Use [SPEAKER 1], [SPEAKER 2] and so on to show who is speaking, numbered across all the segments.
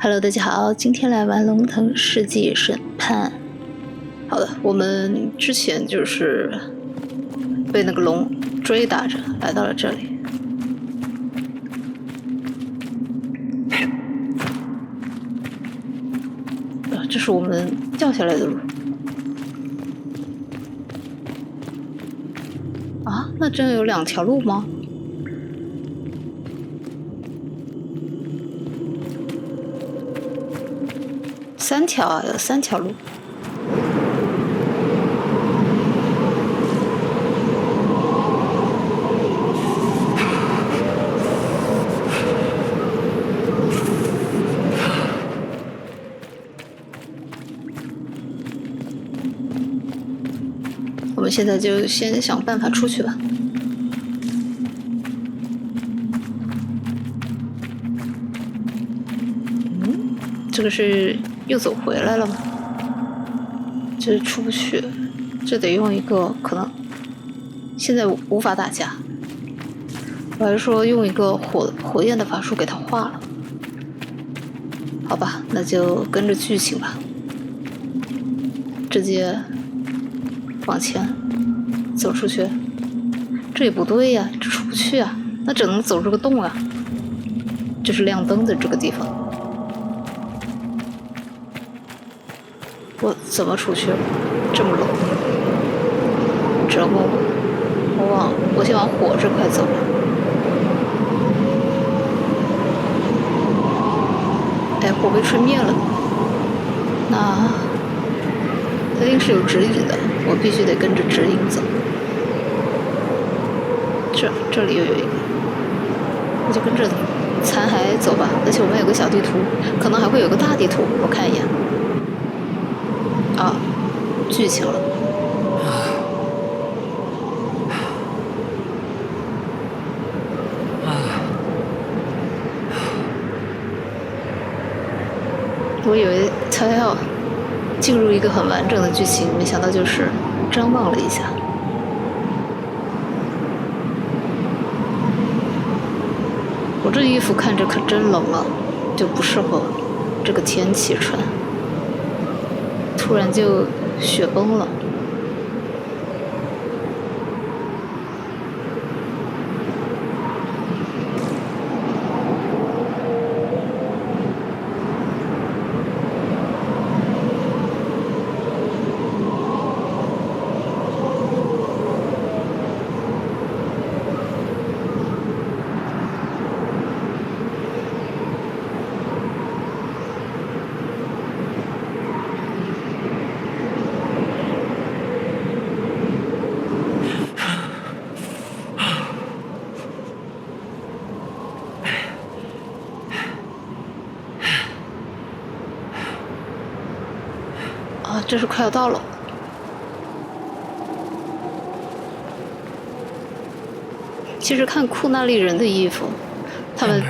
[SPEAKER 1] Hello， 大家好，今天来玩《龙腾世纪审判》。好的，我们之前就是被那个龙追打着来到了这里。这是我们掉下来的路。啊，那真有2条路吗？3条啊，有3条路。我们现在就先想办法出去吧。这个是又走回来了吗？这出不去，这得用一个可能现在无法打架。我还是说用一个火焰的法术给它化了。好吧，那就跟着剧情吧，直接往前走出去。这也不对呀，这出不去啊，那只能走这个洞啊。这是亮灯的这个地方。我怎么出去？这么冷，折磨我！我先往火这块走。哎，火被吹灭了，那它一定是有指引的，我必须得跟着指引走。这里又有一个，我就跟着残骸走吧。而且我们有个小地图，可能还会有个大地图，我看一眼。啊，剧情了。我以为他要进入一个很完整的剧情，没想到就是张望了一下。我这衣服看着可真冷啊，就不适合这个天气穿。突然就雪崩了。这是快要到了。其实看库那利人的衣服，他们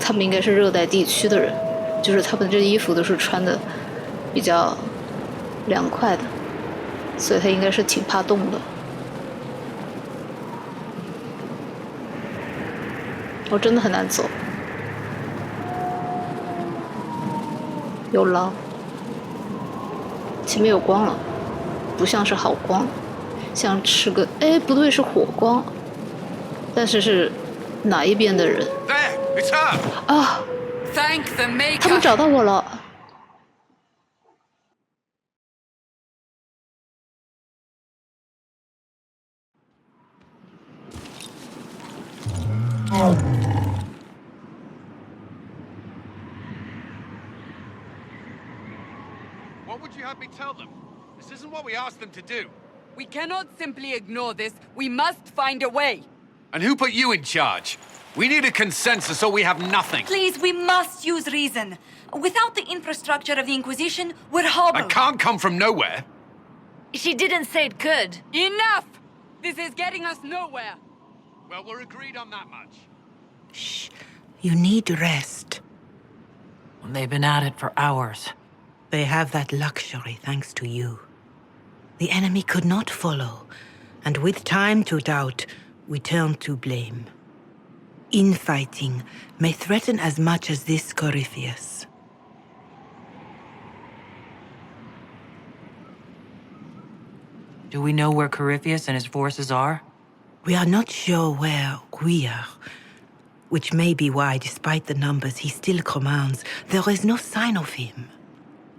[SPEAKER 1] 他们应该是热带地区的人，就是他们这衣服都是穿的比较凉快的，所以他应该是挺怕冻的。我真的很难走，有狼，前面有光了，不像是好光，像吃个哎不对，是火光，但是是哪一边的人？啊！他们找到我了。
[SPEAKER 2] What would you have me tell them? This isn't what we asked them to do.
[SPEAKER 3] We cannot simply ignore this. We must find a way.
[SPEAKER 2] And who put you in charge? We need a consensus or we have nothing.
[SPEAKER 4] Please, we must use reason. Without the infrastructure of the Inquisition, we're hobbled.
[SPEAKER 2] I can't come from nowhere.
[SPEAKER 4] She didn't say it could.
[SPEAKER 3] Enough! This is getting us nowhere.
[SPEAKER 2] Well, we're agreed on that much.
[SPEAKER 5] Shh. You need rest. They've been at it for hours. They have that luxury thanks to you. The enemy could not follow, And with time to doubt, we turn to blame. Infighting may threaten as much as this Corypheus.
[SPEAKER 6] Do we know where Corypheus and his forces are?
[SPEAKER 5] We are not sure where we are, which may be why, despite the numbers he still commands, there is no sign of him.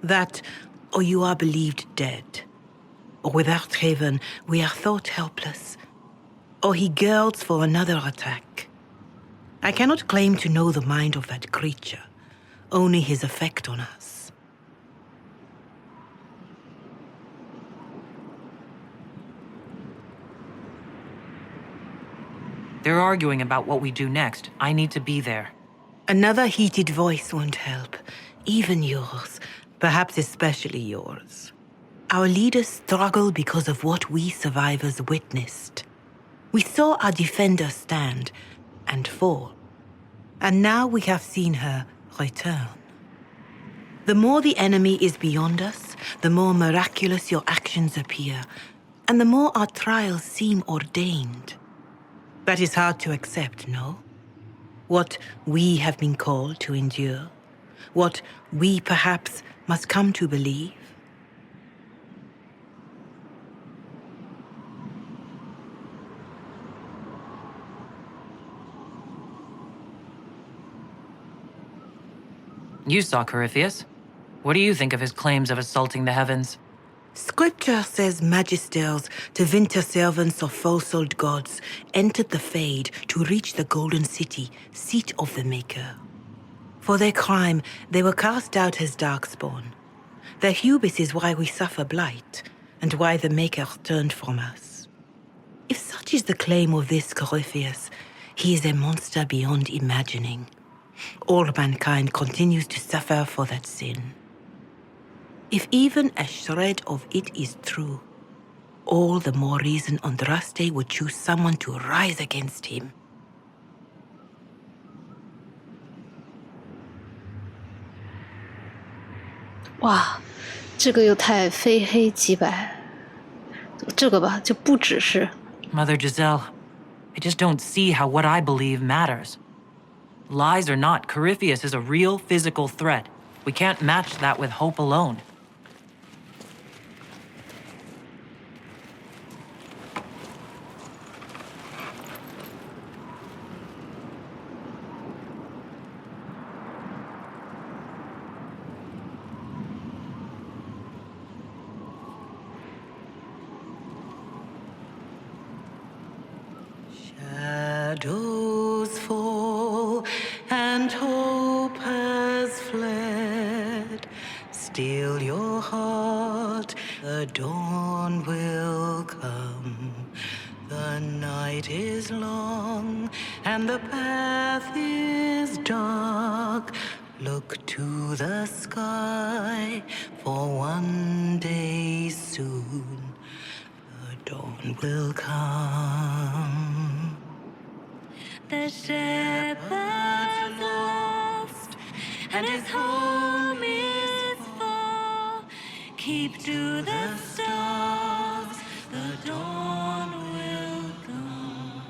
[SPEAKER 5] That, or you are believed dead. Or without Haven, we are thought helpless. Or he girds for another attack. I cannot claim to know the mind of that creature, only his effect on us.
[SPEAKER 6] They're arguing about what we do next. I need to be there.
[SPEAKER 5] Another heated voice won't help. Even yours. Perhaps especially yours. Our leaders struggle because of what we survivors witnessed. We saw our defender stand and fall. And now we have seen her return. The more the enemy is beyond us, the more miraculous your actions appear, and the more our trials seem ordained. That is hard to accept, no? What we have been called to endure, what we perhaps must come to believe.
[SPEAKER 6] You saw Corypheus. What do you think of his claims of assaulting the heavens?
[SPEAKER 5] Scripture says magisters, divinter servants of false-old gods, entered the Fade to reach the Golden City, seat of the Maker. For their crime, they were cast out as darkspawn. Their hubris is why we suffer blight, and why the Maker turned from us. If such is the claim of this Corypheus, he is a monster beyond imagining. All mankind continues to suffer for that sin. If even a shred of it is true, all the more reason Andraste would choose someone to rise against him.
[SPEAKER 1] 哇，这个又太非黑即白，这个吧就不只是。
[SPEAKER 6] Mother Giselle, I just don't see how what I believe matters. Lies or not, Corypheus is a real physical threat. We can't match that with hope alone.
[SPEAKER 5] Shadows fall and hope has fled. Still your heart, the dawn will come. The night is long and the path is dark. Look to the sky, for one day soon the dawn will come. The shepherd's lost, and his home is far. Keep to the stars, the dawn will come.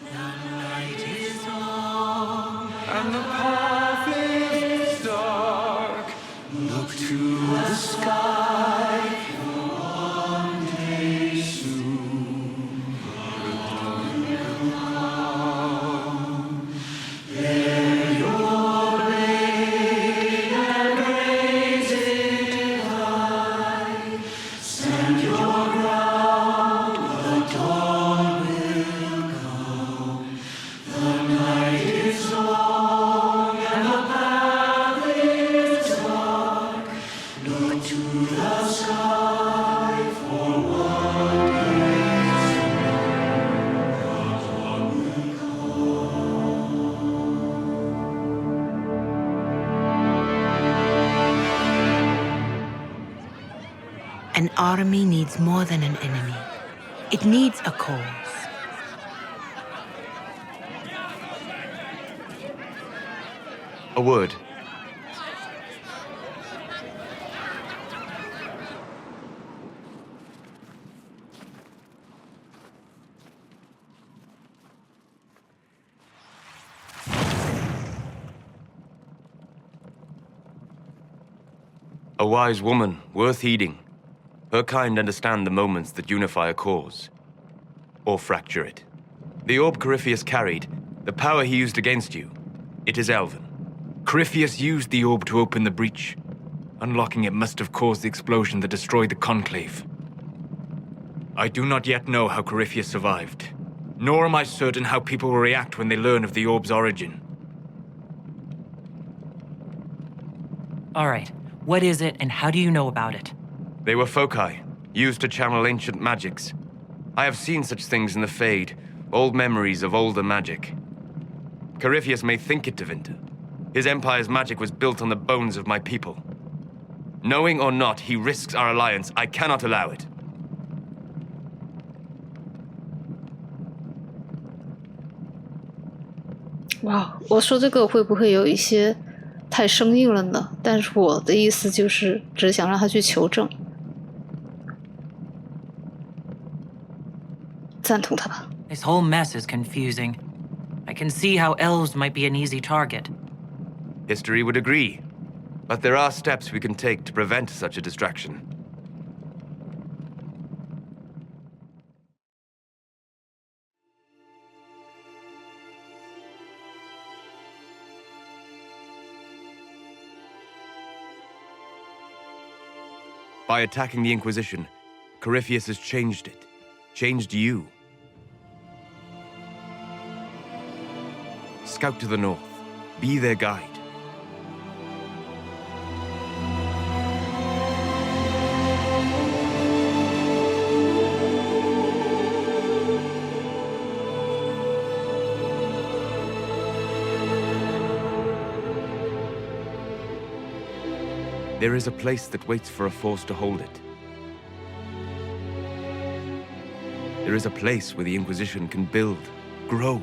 [SPEAKER 5] The night is long,
[SPEAKER 7] and the path is dark. Look to the sky, for one day soon the dawn will come. Bear your blade and raise it high. Stand your ground, the dawn will come. The night is long and the path is dark. Look to the sky, for one day soon the dawn will come.
[SPEAKER 5] An army needs more than an enemy. It needs a cause.
[SPEAKER 7] A word. wise woman, worth heeding. Her kind understand the moments that unify a cause. Or fracture it. The orb Corypheus carried, the power he used against you, it is elven.
[SPEAKER 8] Corypheus used the orb to open the breach. Unlocking it must have caused the explosion that destroyed the Conclave. I do not yet know how Corypheus survived, nor am I certain how people will react when they learn of the orb's origin.
[SPEAKER 6] All right, what is it and how do you know about it?
[SPEAKER 7] They were foci, used to channel ancient magics. I have seen such things in the Fade, old memories of older magic. Corypheus may think it Tevinter. His empire's magic was built on the bones of my people. Knowing or not, he risks our alliance. I cannot allow it.
[SPEAKER 1] 哇，我说这个会不会有一些太生硬了呢？但是我的意思就是，只想让他去求证，赞同他吧。
[SPEAKER 6] This whole mess is confusing. I can see how elves might be an easy target.
[SPEAKER 7] History would agree. But there are steps we can take to prevent such a distraction. By attacking the Inquisition, Corypheus has changed it. Changed you. Scout to the north. Be their guide. There is a place that waits for a force to hold it. There is a place where the Inquisition can build, grow.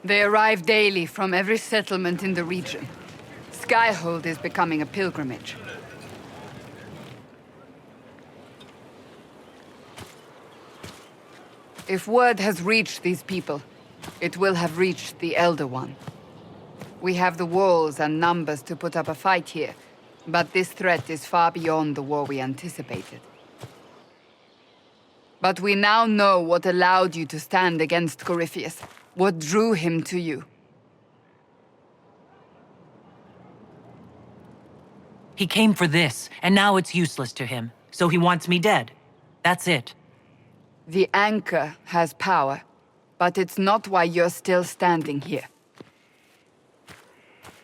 [SPEAKER 3] They arrive daily from every settlement in the region. Skyhold is becoming a pilgrimage. If word has reached these people, it will have reached the Elder One. We have the walls and numbers to put up a fight here, but this threat is far beyond the war we anticipated. But we now know what allowed you to stand against Corypheus. What drew him to you?
[SPEAKER 6] He came for this, and now it's useless to him. So he wants me dead. That's it.
[SPEAKER 3] The Anchor has power, but it's not why you're still standing here.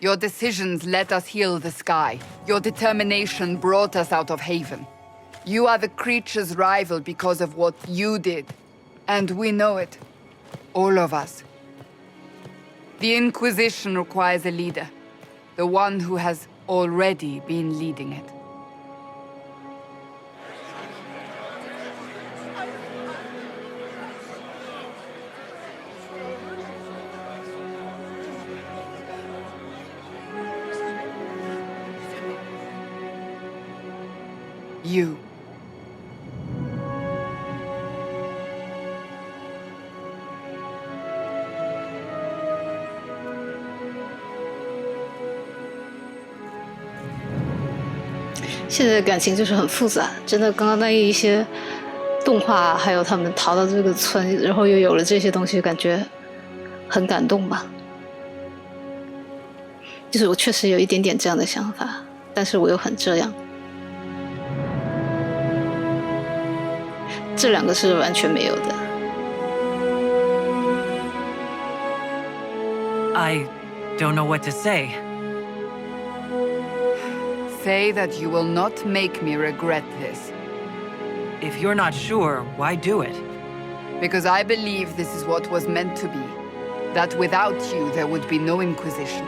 [SPEAKER 3] Your decisions let us heal the sky. Your determination brought us out of Haven. You are the creature's rival because of what you did. And we know it. All of us. The Inquisition requires a leader. The one who has already been leading it. You.
[SPEAKER 1] 现在的感情就是很复杂，真的。刚刚那一些动画，还有他们逃到这个村，然后又有了这些东西，感觉很感动吧。就是我确实有一点点这样的想法，但是我又很这样。这两个是完全没有的。
[SPEAKER 6] I don't know what to say.
[SPEAKER 3] Say that you will not make me regret this.
[SPEAKER 6] If you're not sure, why do it?
[SPEAKER 3] Because I believe this is what was meant to be. That without you, there would be no Inquisition.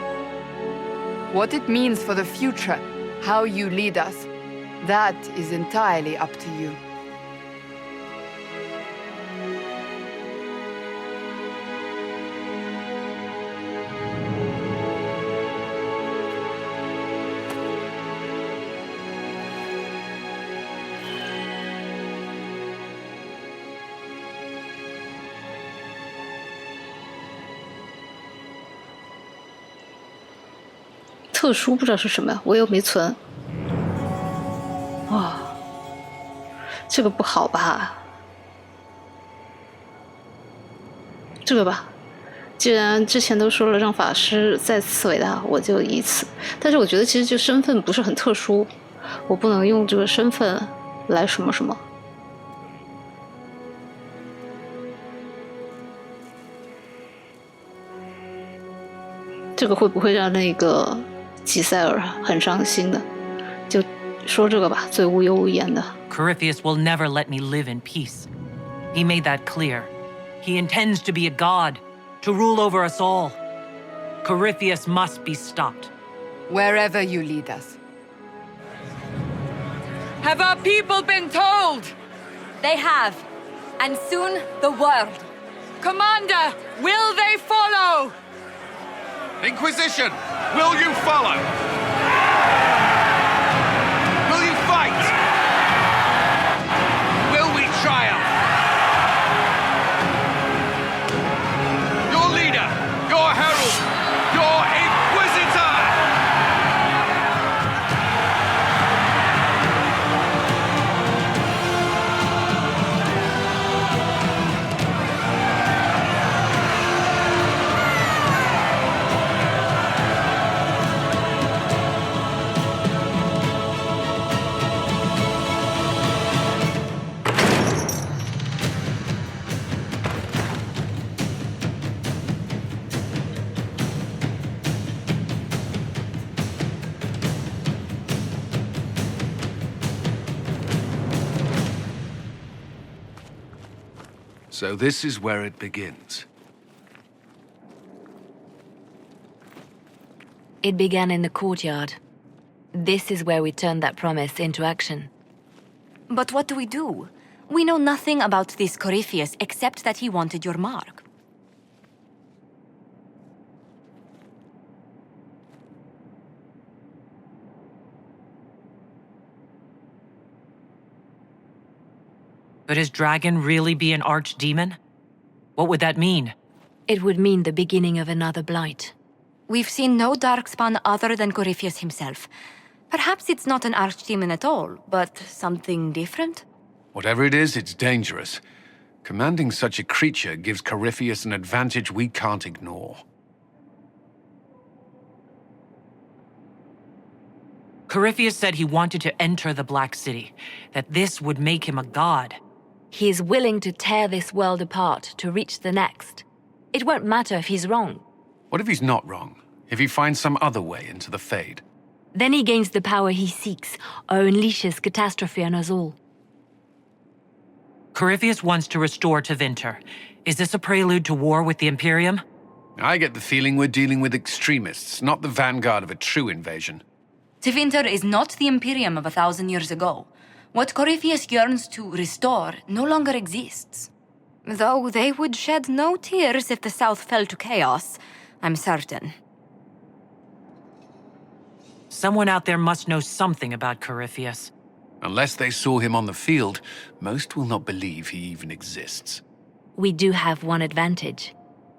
[SPEAKER 3] What it means for the future, how you lead us, that is entirely up to you.
[SPEAKER 1] “特殊”不知道是什么呀，我又没存。哇，这个不好吧？这个吧，既然之前都说了让法师再次伟大，我就以此。但是我觉得其实这身份不是很特殊，我不能用这个身份来什么什么。这个会不会让那个吉塞尔很伤心的？就说这个吧，最无忧无言的。
[SPEAKER 6] Corypheus will never let me live in peace. He made that clear. He intends to be a god, to rule over us all. Corypheus must be stopped.
[SPEAKER 3] Wherever you lead us. Have our people been told?
[SPEAKER 4] They have. And soon, the world.
[SPEAKER 3] Commander, will they follow?
[SPEAKER 2] Inquisition, will you follow? Will you fight? Will we triumph? Your leader, your herald, your Inquisitor! So this is where it begins.
[SPEAKER 9] It began in the courtyard. This is where we turned that promise into action.
[SPEAKER 4] But what do? We know nothing about this Corypheus except that he wanted your mark.
[SPEAKER 6] Could his dragon really be an archdemon? What would that mean?
[SPEAKER 9] It would mean the beginning of another blight.
[SPEAKER 4] We've seen no darkspawn other than Corypheus himself. Perhaps it's not an archdemon at all, but something different?
[SPEAKER 2] Whatever it is, it's dangerous. Commanding such a creature gives Corypheus an advantage we can't ignore.
[SPEAKER 6] Corypheus said he wanted to enter the Black City, that this would make him a god.
[SPEAKER 9] He is willing to tear this world apart to reach the next. It won't matter if he's wrong.
[SPEAKER 2] What if he's not wrong? If he finds some other way into the Fade?
[SPEAKER 9] Then he gains the power he seeks, or unleashes catastrophe on us all.
[SPEAKER 6] Corypheus wants to restore Tevinter. Is this a prelude to war with the Imperium?
[SPEAKER 2] I get the feeling we're dealing with extremists, not the vanguard of a true invasion.
[SPEAKER 4] Tevinter is not the Imperium of 1,000 years ago. What Corypheus yearns to restore no longer exists. Though they would shed no tears if the South fell to chaos, I'm certain.
[SPEAKER 6] Someone out there must know something about Corypheus.
[SPEAKER 2] Unless they saw him on the field, most will not believe he even exists.
[SPEAKER 9] We do have one advantage.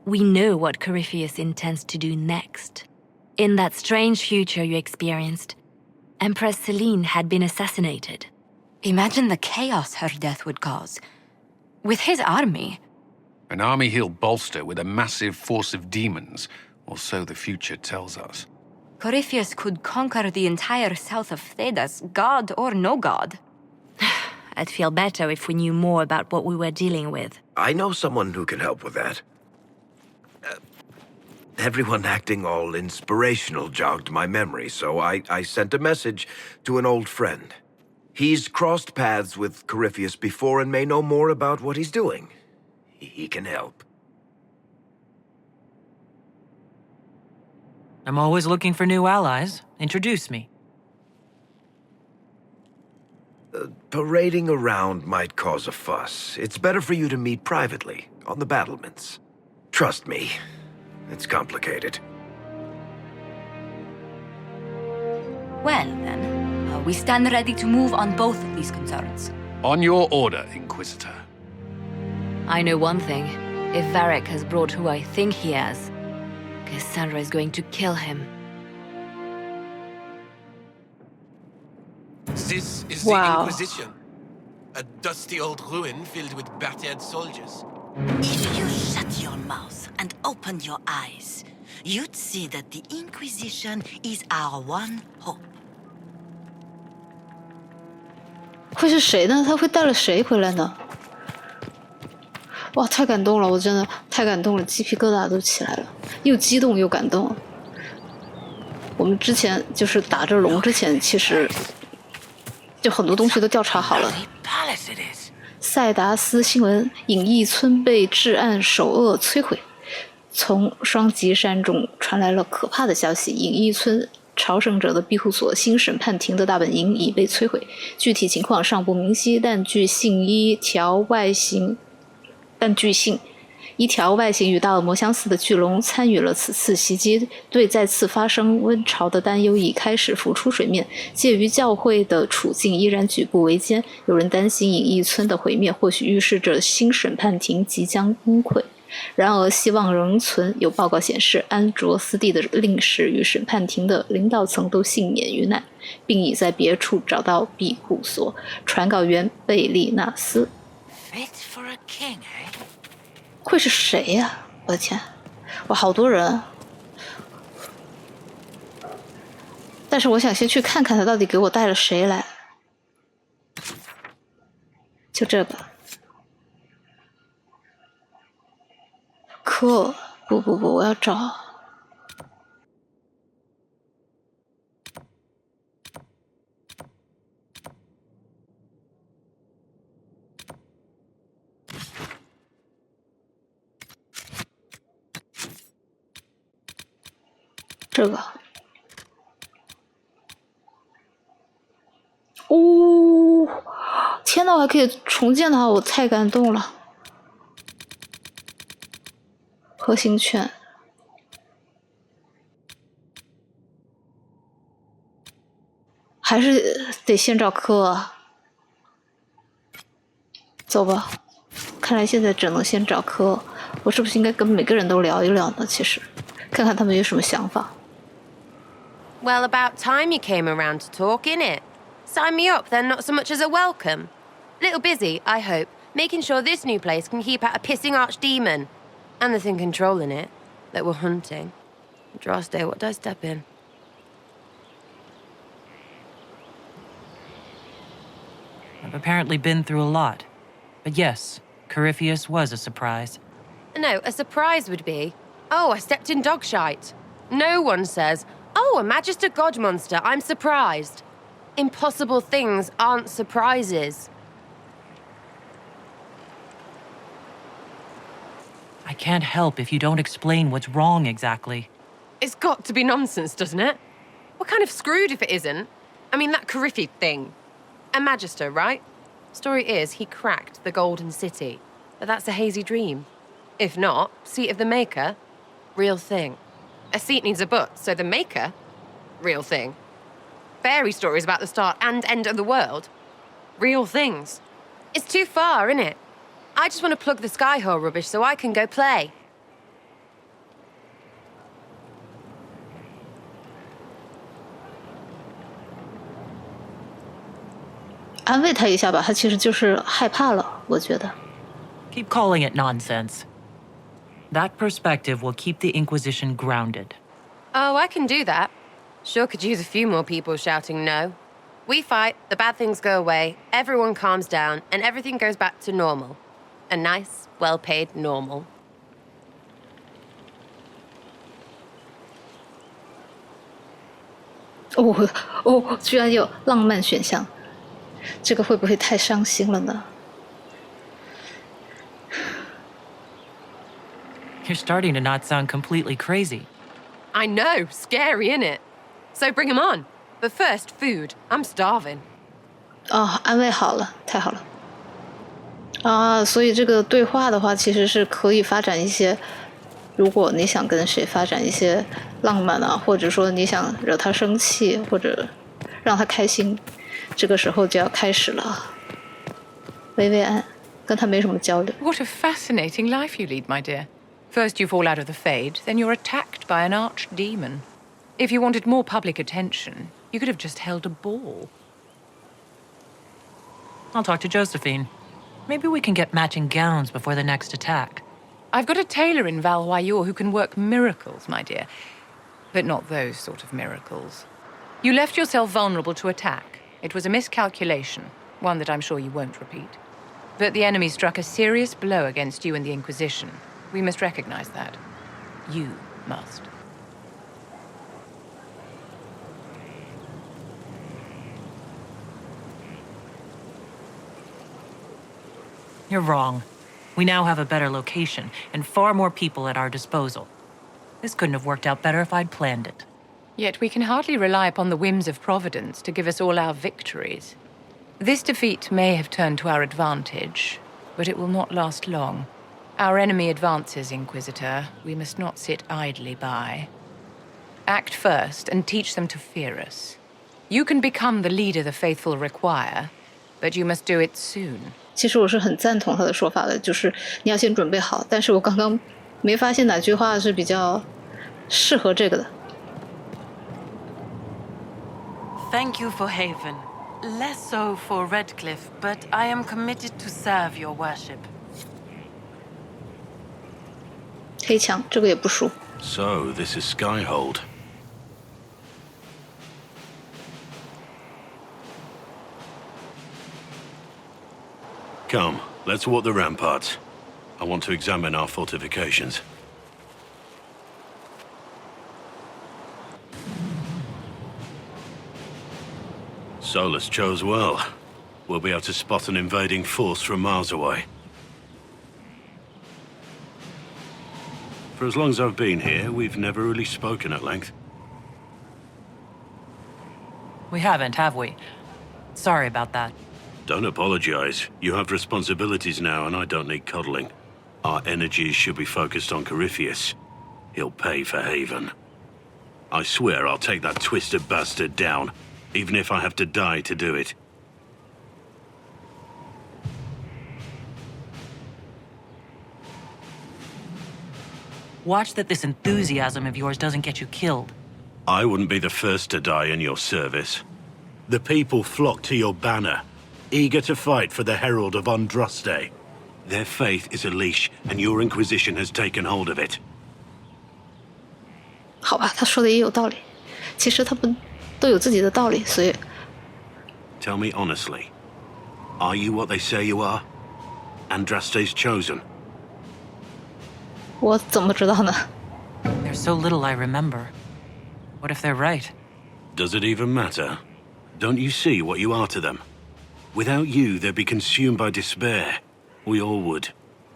[SPEAKER 9] We know what Corypheus intends to do next. In that strange future you experienced, Empress Celine had been assassinated.
[SPEAKER 4] Imagine the chaos her death would cause. With his army.
[SPEAKER 2] An army he'll bolster with a massive force of demons, or so the future tells us.
[SPEAKER 4] Corypheus could conquer the entire south of Thedas, god or no god.
[SPEAKER 9] I'd feel better if we knew more about what we were dealing with.
[SPEAKER 10] I know someone who can help with that. Everyone acting all inspirational jogged my memory, so I sent a message to an old friend. He's crossed paths with Corypheus before and may know more about what he's doing. He can help.
[SPEAKER 6] I'm always looking for new allies. Introduce me.
[SPEAKER 10] Parading around might cause a fuss. It's better for you to meet privately, on the battlements. Trust me, it's complicated.
[SPEAKER 4] Well, then, we stand ready to move on both of these concerns.
[SPEAKER 2] On your order, Inquisitor.
[SPEAKER 9] I know one thing. If Varric has brought who I think he has, Cassandra is going to kill him.
[SPEAKER 11] This is
[SPEAKER 1] Wow.
[SPEAKER 11] the Inquisition. A dusty old ruin filled with battered soldiers.
[SPEAKER 12] If you shut your mouth and opened your eyes, you'd see that the Inquisition is our one hope.
[SPEAKER 1] 会是谁呢？他会带了谁回来呢？哇，太感动了！我真的太感动了，鸡皮疙瘩都起来了，又激动又感动。我们之前就是打这龙之前，其实就很多东西都调查好了。塞达斯新闻：隐逸村被至暗首恶摧毁。从双极山中传来了可怕的消息：隐逸村朝圣者的庇护所新审判庭的大本营已被摧毁，具体情况尚不明晰，但据信一条外形与大恶魔相似的巨龙参与了此次袭击，对再次发生温潮的担忧已开始浮出水面。介于教会的处境依然举步维艰，有人担心隐逸村的毁灭或许预示着新审判庭即将崩溃。然而希望仍存，有报告显示安卓斯蒂的令史与审判庭的领导层都幸免于难，并已在别处找到庇护所。传稿员贝利纳斯。
[SPEAKER 12] Fit for a king, eh?
[SPEAKER 1] 会是谁呀？我的天，哇，好多人！但是我想先去看看他到底给我带了谁来。就这个，不，我要找。这个，哦，天哪，我还可以重建它，我太感动了。核心券，还是得先找科啊。走吧，看来现在只能先找科。我是不是应该跟每个人都聊一聊呢？其实，看看他们有什么想法。
[SPEAKER 13] Well, about time you came around to talk, innit? Sign me up, then not so much as a welcome. Little busy, I hope, making sure this new place can keep out a pissing archdemon. And the thing controlling it, that we're hunting. Droste, what does step in?
[SPEAKER 6] I've apparently been through a lot. But yes, Corypheus was a surprise.
[SPEAKER 13] No, a surprise would be, oh, I stepped in dog shite. No one says, oh, a Magister God monster, I'm surprised. Impossible things aren't surprises.
[SPEAKER 6] I can't help if you don't explain what's wrong exactly.
[SPEAKER 13] It's got to be nonsense, doesn't it? We're kind of screwed if it isn't. I mean, that Corypheus thing. A Magister, right? Story is, he cracked the Golden City. But that's a hazy dream. If not, seat of the Maker, real thing. A seat needs a butt, so the Maker, real thing. Fairy stories about the start and end of the world, real things. It's too far, innit? I just want to plug the Skyhole rubbish so I can go play.
[SPEAKER 1] 安慰他一下吧，他其实就是害怕了，我觉得。
[SPEAKER 6] Keep calling it nonsense. That perspective will keep the Inquisition grounded.
[SPEAKER 13] Oh, I can do that. Sure could use a few more people shouting no. We fight, the bad things go away, everyone calms down, and everything goes back to normal. A nice, well-paid normal.
[SPEAKER 1] 居然有浪漫选项，这个会不会太伤心了呢？
[SPEAKER 6] You're starting to not sound completely crazy.
[SPEAKER 13] I know, scary, innit? So bring 'em on. But first, food. I'm starving.
[SPEAKER 1] 安慰好了，太好了。所以这个对话的话，其实是可以发展一些，如果你想跟谁发展一些浪漫啊，或者说你想惹他生气，或者让他开心，这个时候就要开始了。薇薇安跟他没什么交流。
[SPEAKER 14] What a fascinating life you lead, my dear. First you fall out of the Fade, then you're attacked by an archdemon. If you wanted more public attention, you could have just held a ball.
[SPEAKER 6] I'll talk to Josephine. Maybe we can get matching gowns before the next attack.
[SPEAKER 14] I've got a tailor in Valroyur who can work miracles, my dear. But not those sort of miracles. You left yourself vulnerable to attack. It was a miscalculation, one that I'm sure you won't repeat. But the enemy struck a serious blow against you and the Inquisition. We must recognize that. You must.
[SPEAKER 6] You're wrong. We now have a better location and far more people at our disposal. This couldn't have worked out better if I'd planned it.
[SPEAKER 14] Yet we can hardly rely upon the whims of Providence to give us all our victories. This defeat may have turned to our advantage, but it will not last long. Our enemy advances, Inquisitor. We must not sit idly by. Act first and teach them to fear us. You can become the leader the faithful require, but you must do it soon.
[SPEAKER 1] 其实我是很赞同他的说法的，就是你要先准备好。但是我刚刚没发现哪句话是比较适合这个的。
[SPEAKER 5] Thank you for Haven. Less so for Redcliffe, but I am committed to serve your worship.
[SPEAKER 1] 黑墙这个也不输。
[SPEAKER 15] So, this is Skyhold. Come, let's walk the ramparts. I want to examine our fortifications. Solus chose well. We'll be able to spot an invading force from miles away. For as long as I've been here, we've never really spoken at length.
[SPEAKER 6] We haven't, have we? Sorry about that.
[SPEAKER 15] Don't apologize. You have responsibilities now, and I don't need coddling. Our energies should be focused on Corypheus. He'll pay for Haven. I swear I'll take that twisted bastard down, even if I have to die to do it.
[SPEAKER 6] Watch that this enthusiasm of yours doesn't get you killed.
[SPEAKER 15] I wouldn't be the first to die in your service. The people flock to your banner, eager to fight for the Herald of Andraste. Their faith is a leash, and your Inquisition has taken hold of it.
[SPEAKER 1] 好吧，他说的也有道理。其实他们都有自己的道理，所以。
[SPEAKER 15] Tell me honestly, are you what they say you are? Andraste's chosen?
[SPEAKER 1] 我怎么知道呢？
[SPEAKER 6] There's so little I remember. What if they're right?
[SPEAKER 15] Does it even matter? Don't you see what you are to them? Without you, they'd be consumed by despair. We all would.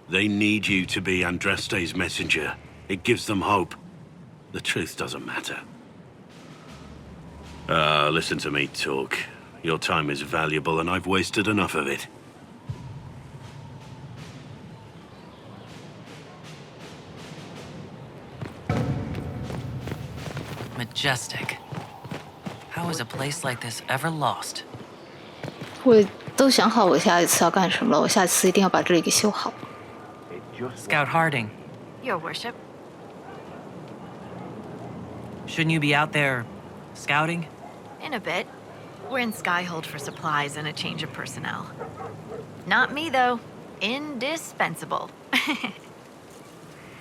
[SPEAKER 15] They need you to be Andraste's messenger. It gives them hope. The truth doesn't matter. Listen to me talk. Your time is valuable, and I've wasted enough of it.
[SPEAKER 6] Majestic. How is a place like this ever lost?
[SPEAKER 1] 我都想好我下一次要干什么了，我下次一定要把这里给修好。
[SPEAKER 6] Scout Harding.
[SPEAKER 9] Your worship.
[SPEAKER 6] Shouldn't you be out there scouting?
[SPEAKER 9] In a bit.
[SPEAKER 16] we're in Skyhold for supplies and a change of personnel. Not me, though. Indispensable.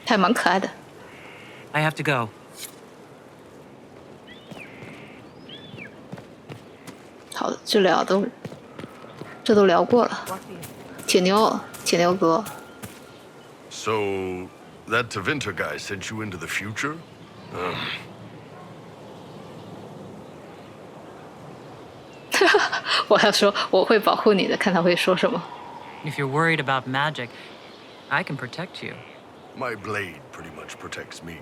[SPEAKER 1] 还蛮可爱的。
[SPEAKER 6] I have to go.
[SPEAKER 1] 好的，这都聊过了。铁牛哥。
[SPEAKER 17] So, that Tevinter guy sent you into the future?
[SPEAKER 1] 我要说我会保护你的，看他会说什么。
[SPEAKER 6] If you're worried about magic, I can protect you.
[SPEAKER 17] My blade pretty much protects me.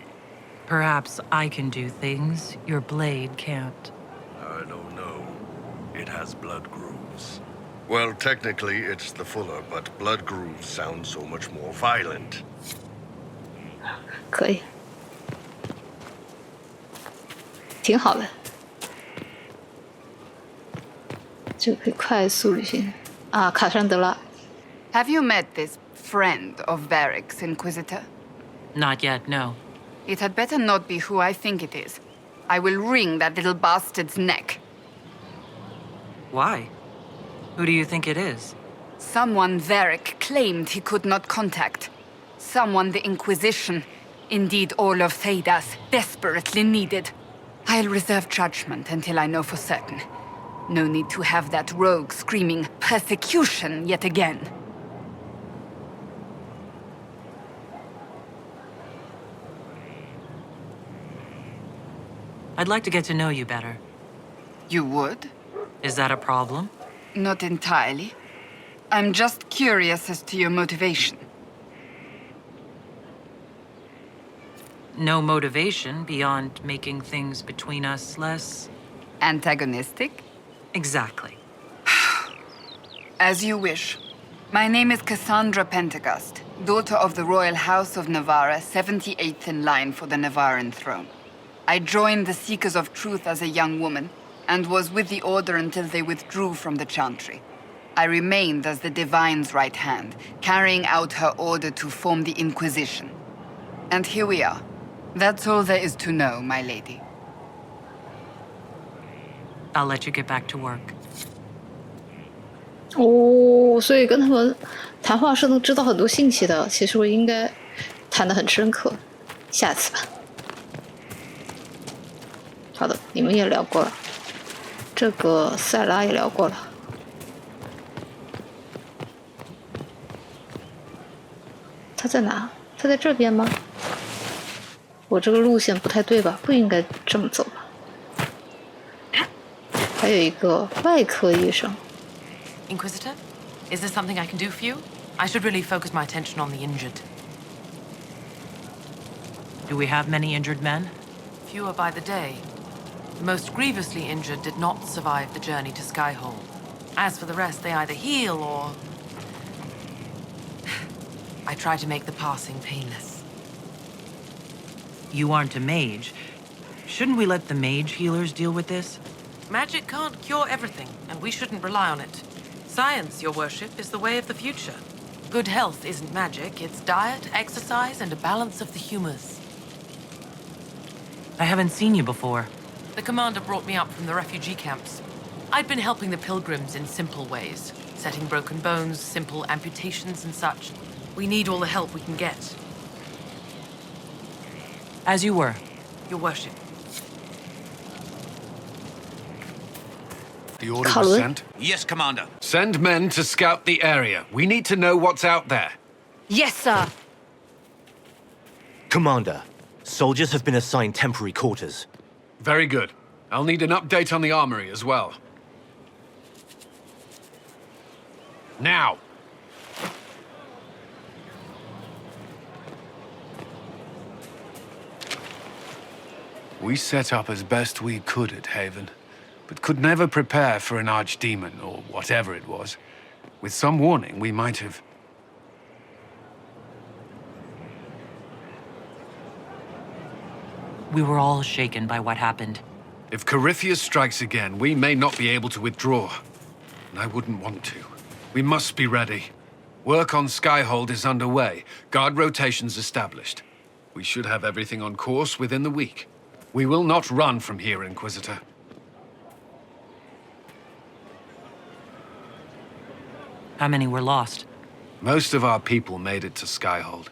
[SPEAKER 6] Perhaps I can do things your blade can't.
[SPEAKER 17] I don't know. It has blood grooves. Well, technically, it's the fuller, but blood grooves sound so much more violent.
[SPEAKER 1] 可以，挺好的，就可以快速旅行啊，卡珊德拉。
[SPEAKER 3] Have you met this friend of Varric's, Inquisitor?
[SPEAKER 6] Not yet, no.
[SPEAKER 3] It had better not be who I think it is. I will wring that little bastard's neck.
[SPEAKER 6] Why? Who do you think it is?
[SPEAKER 3] Someone Varric claimed he could not contact. Someone the Inquisition, indeed all of Thedas, desperately needed. I'll reserve judgment until I know for certain. No need to have that rogue screaming persecution yet again.
[SPEAKER 6] I'd like to get to know you better.
[SPEAKER 3] You would?
[SPEAKER 6] Is that a problem?
[SPEAKER 3] Not entirely. I'm just curious as to your motivation.
[SPEAKER 6] No motivation beyond making things between us less...
[SPEAKER 3] Antagonistic?
[SPEAKER 6] Exactly.
[SPEAKER 3] As you wish. My name is Cassandra Pentagast, daughter of the Royal House of Navarra, 78th in line for the Navarran throne. I joined the Seekers of Truth as a young woman, and was with the Order until they withdrew from the Chantry. I remained as the Divine's right hand, carrying out her order to form the Inquisition. And here we are. That's all there is to know, my lady.
[SPEAKER 6] I'll let you get back to work.
[SPEAKER 1] 哦，所以跟他们谈话是能知道很多信息的。其实我应该谈得很深刻，下次吧。好的，你们也聊过了，这个塞拉也聊过了。他在哪？他在这边吗？我这个路线不太对吧？不应该这么走吧？还有一个外科医生。
[SPEAKER 18] Inquisitor, is there something I can do for you? I should really focus my attention on the injured.
[SPEAKER 6] Do we have many injured men?
[SPEAKER 18] Fewer by the day. The most grievously injured did not survive the journey to Skyhold. As for the rest, they either heal or... I try to make the passing painless.
[SPEAKER 6] You aren't a mage. Shouldn't we let the mage healers deal with this?
[SPEAKER 18] Magic can't cure everything, and we shouldn't rely on it. Science, your worship, is the way of the future. Good health isn't magic, it's diet, exercise, and a balance of the humors.
[SPEAKER 6] I haven't seen you before.
[SPEAKER 18] The commander brought me up from the refugee camps. I'd been helping the pilgrims in simple ways, setting broken bones, simple amputations and such. We need all the help we can get.
[SPEAKER 6] As you were.
[SPEAKER 18] Your worship.
[SPEAKER 2] The order was sent?
[SPEAKER 19] Yes, Commander.
[SPEAKER 2] Send men to scout the area. We need to know what's out there.
[SPEAKER 13] Yes, sir.
[SPEAKER 20] Commander, soldiers have been assigned temporary quarters.
[SPEAKER 2] Very good. I'll need an update on the armory as well. Now! We set up as best we could at Haven, but could never prepare for an archdemon, or whatever it was. With some warning, we might have...
[SPEAKER 6] We were all shaken by what happened.
[SPEAKER 2] If Corypheus strikes again, we may not be able to withdraw. And I wouldn't want to. We must be ready. Work on Skyhold is underway. Guard rotations established. We should have everything on course within the week. We will not run from here, Inquisitor.
[SPEAKER 6] How many were lost?
[SPEAKER 2] Most of our people made it to Skyhold.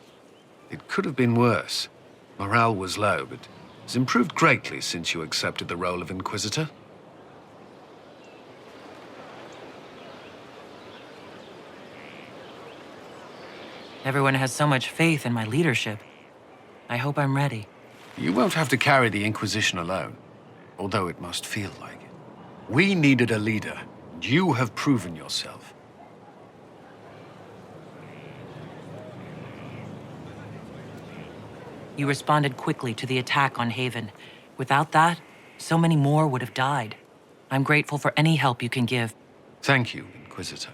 [SPEAKER 2] It could have been worse. Morale was low, but it's improved greatly since you accepted the role of Inquisitor.
[SPEAKER 6] Everyone has so much faith in my leadership. I hope I'm ready.
[SPEAKER 2] You won't have to carry the Inquisition alone, although it must feel like it. We needed a leader, and you have proven yourself.
[SPEAKER 6] You responded quickly to the attack on Haven. Without that, so many more would have died. I'm grateful for any help you can give.
[SPEAKER 2] Thank you, Inquisitor.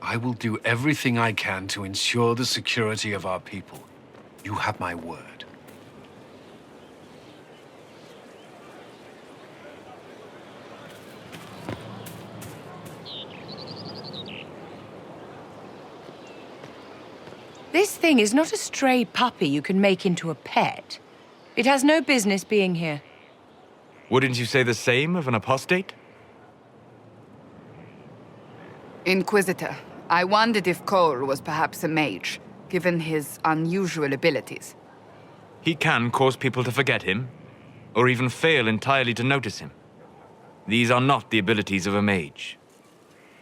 [SPEAKER 2] I will do everything I can to ensure the security of our people. You have my word.
[SPEAKER 14] This thing is not a stray puppy you can make into a pet. It has no business being here.
[SPEAKER 7] Wouldn't you say the same of an apostate?
[SPEAKER 3] Inquisitor, I wondered if Cole was perhaps a mage, given his unusual abilities.
[SPEAKER 7] He can cause people to forget him, or even fail entirely to notice him. These are not the abilities of a mage.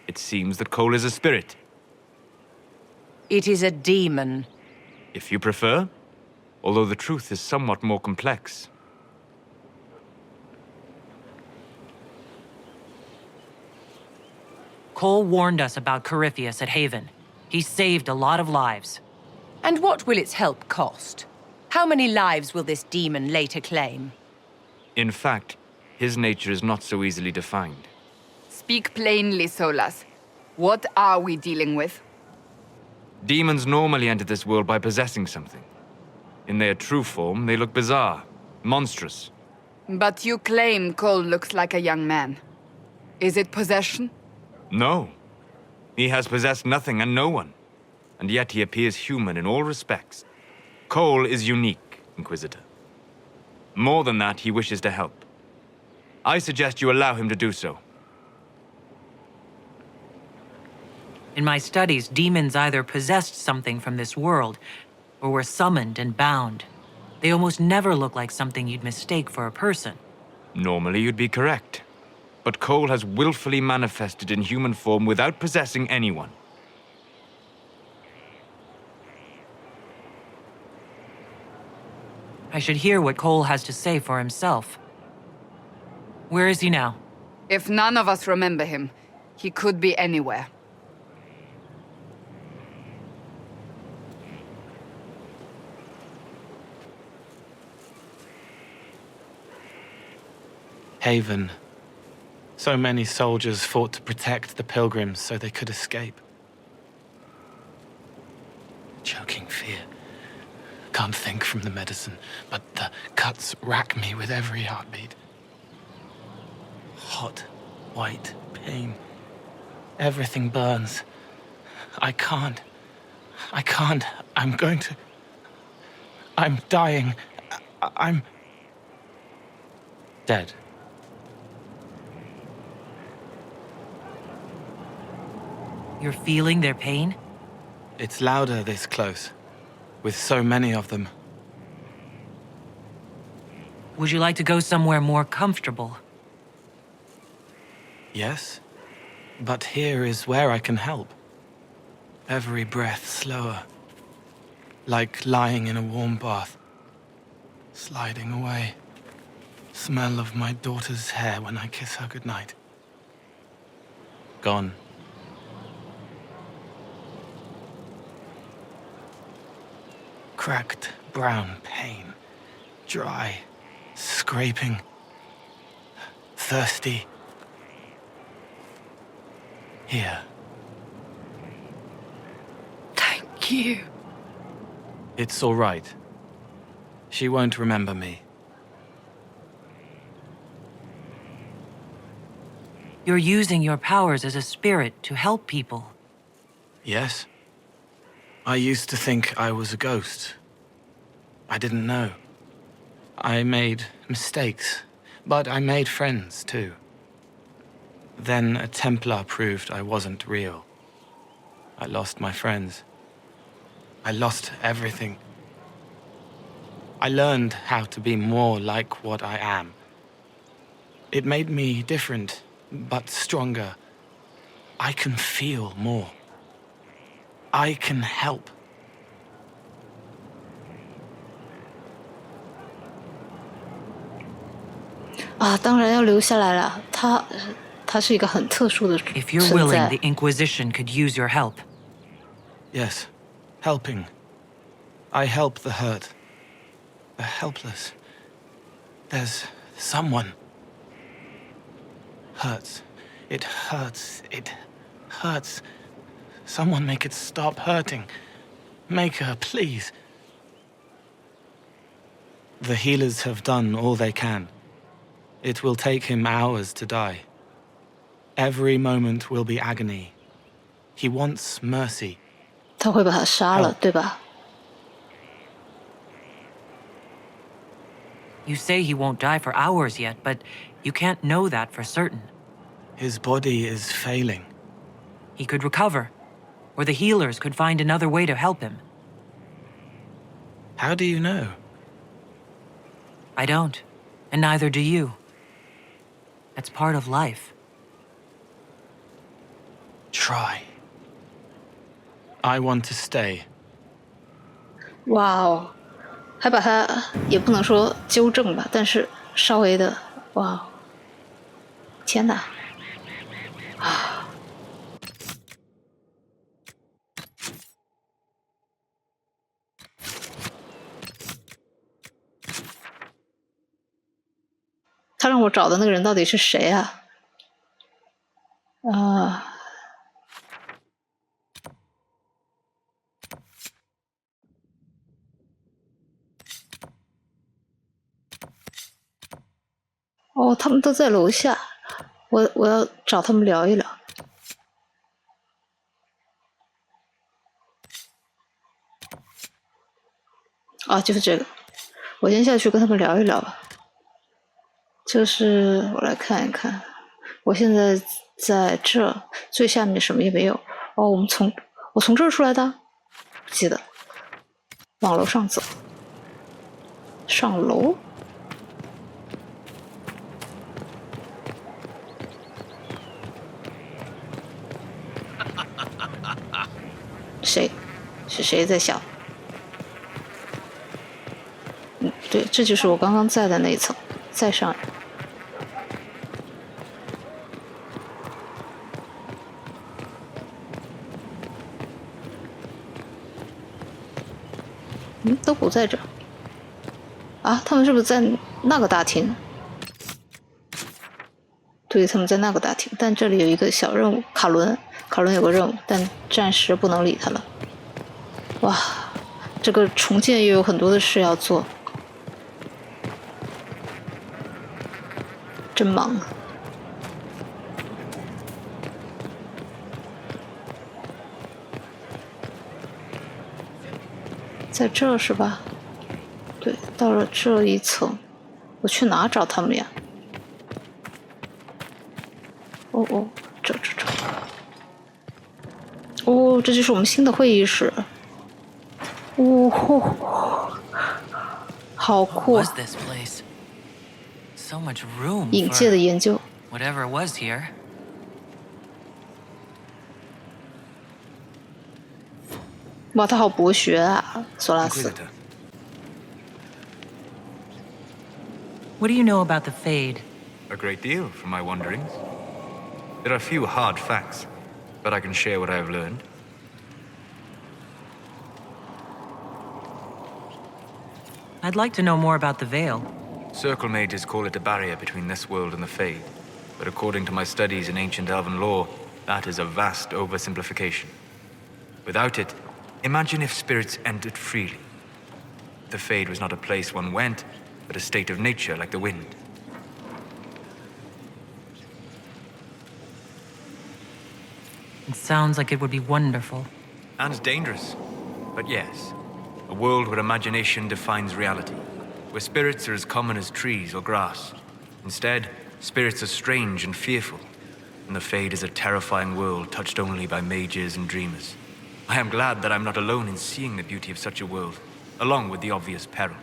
[SPEAKER 7] It seems that Cole is a spirit.
[SPEAKER 14] It is a demon.
[SPEAKER 7] If you prefer, although the truth is somewhat more complex.
[SPEAKER 6] Cole warned us about Corypheus at Haven. He saved a lot of lives.
[SPEAKER 14] And what will its help cost? How many lives will this demon later claim?
[SPEAKER 7] In fact, his nature is not so easily defined.
[SPEAKER 3] Speak plainly, Solas. What are we dealing with?
[SPEAKER 7] Demons normally enter this world by possessing something. In their true form, they look bizarre, monstrous.
[SPEAKER 3] But you claim Cole looks like a young man. Is it possession?
[SPEAKER 7] No. He has possessed nothing and no one. And yet he appears human in all respects. Cole is unique, Inquisitor. More than that, he wishes to help. I suggest you allow him to do so.
[SPEAKER 6] In my studies, demons either possessed something from this world, or were summoned and bound. They almost never look like something you'd mistake for a person.
[SPEAKER 7] Normally you'd be correct. But Cole has willfully manifested in human form without possessing anyone.
[SPEAKER 6] I should hear what Cole has to say for himself. Where is he now?
[SPEAKER 3] If none of us remember him, he could be anywhere.
[SPEAKER 19] Haven. So many soldiers fought to protect the pilgrims so they could escape. Choking fear. Can't think from the medicine, but the cuts rack me with every heartbeat. Hot, white pain. Everything burns. I can't. I'm going to... I'm dying. I'm... dead.
[SPEAKER 6] You're feeling their pain?
[SPEAKER 19] It's louder this close, with so many of them.
[SPEAKER 6] Would you like to go somewhere more comfortable?
[SPEAKER 19] Yes, but here is where I can help. Every breath slower, like lying in a warm bath, sliding away. Smell of my daughter's hair when I kiss her goodnight. Gone. Cracked brown pain, dry, scraping, thirsty. Here.
[SPEAKER 14] Thank you.
[SPEAKER 19] It's all right. She won't remember me.
[SPEAKER 6] You're using your powers as a spirit to help people.
[SPEAKER 19] Yes. I used to think I was a ghost. I didn't know. I made mistakes, but I made friends too. Then a Templar proved I wasn't real. I lost my friends. I lost everything. I learned how to be more like what I am. It made me different, but stronger. I can feel more. I can help.
[SPEAKER 1] 啊，当然要留下来了。他是一个很特殊的
[SPEAKER 6] If you're
[SPEAKER 1] 存
[SPEAKER 6] willing,
[SPEAKER 1] 在
[SPEAKER 6] the。Inquisition could use your help.
[SPEAKER 19] Yes, helping. I help the hurt, the helpless. There's someone. Hurts. It hurts. It hurts. Someone make it stop hurting. Make her, please. The healers have done all they can. It will take him hours to die. Every moment will be agony. He wants mercy.
[SPEAKER 1] 他会把他杀了，对吧？
[SPEAKER 6] You say he won't die for hours yet, but you can't know that for certain.
[SPEAKER 19] His body is failing.
[SPEAKER 6] He could recover, or the healers could find another way to help him.
[SPEAKER 19] How do you know?
[SPEAKER 6] I don't, and neither do you. That's part of life.
[SPEAKER 19] Try. I want to stay.
[SPEAKER 1] 哇哦，还把他也不能说纠正吧，但是稍微的，哇，天哪！啊！他让我找的那个人到底是谁啊？哦，他们都在楼下，我要找他们聊一聊。啊，就是这个，我先下去跟他们聊一聊吧。就是我来看一看，我现在在这最下面什么也没有。哦，我从这儿出来的，不记得。往楼上走，上楼。谁？是谁在笑？对，这就是我刚刚在的那一层，再上。都不在这儿。啊，他们是不是在那个大厅？对，他们在那个大厅，但这里有一个小任务，卡伦有个任务，但暂时不能理他了。哇，这个重建又有很多的事要做，真忙啊！在这是吧？对，到了这一层，我去哪找他们呀？哦，这。哦，这就是我们新的会议室。哦，好酷啊！
[SPEAKER 6] So much room
[SPEAKER 1] 影界的研究。
[SPEAKER 6] Whatever was here.
[SPEAKER 1] 哇，他好博学啊，索拉斯。
[SPEAKER 6] What do you know about the Fade?
[SPEAKER 8] A great deal from my wanderings. There are few hard facts, but I can share what I have learned.
[SPEAKER 6] I'd like to know more about the Veil.
[SPEAKER 8] Circle mages call it a barrier between this world and the Fade, but according to my studies in ancient elven lore, that is a vast oversimplification. Without it, imagine if spirits entered freely. The Fade was not a place one went, but a state of nature like the wind.
[SPEAKER 6] It sounds like it would be wonderful.
[SPEAKER 8] And dangerous. But yes, a world where imagination defines reality, where spirits are as common as trees or grass. Instead, spirits are strange and fearful, and the Fade is a terrifying world touched only by mages and dreamers. I am glad that I'm not alone in seeing the beauty of such a world, along with the obvious peril.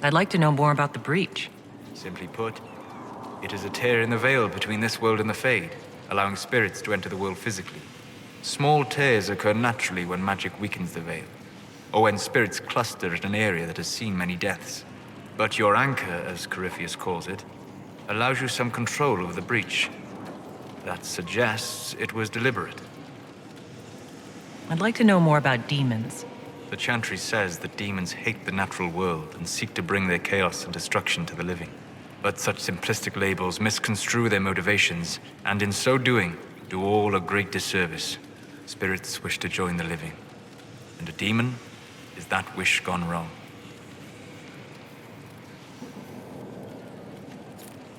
[SPEAKER 6] I'd like to know more about the breach.
[SPEAKER 8] Simply put, it is a tear in the veil between this world and the Fade, allowing spirits to enter the world physically. Small tears occur naturally when magic weakens the veil, or when spirits cluster at an area that has seen many deaths. But your anchor, as Corypheus calls it, allows you some control over the breach. That suggests it was deliberate.
[SPEAKER 6] I'd like to know more about demons.
[SPEAKER 8] The Chantry says that demons hate the natural world and seek to bring their chaos and destruction to the living. But such simplistic labels misconstrue their motivations, and in so doing, do all a great disservice. Spirits wish to join the living, and a demon is that wish gone wrong.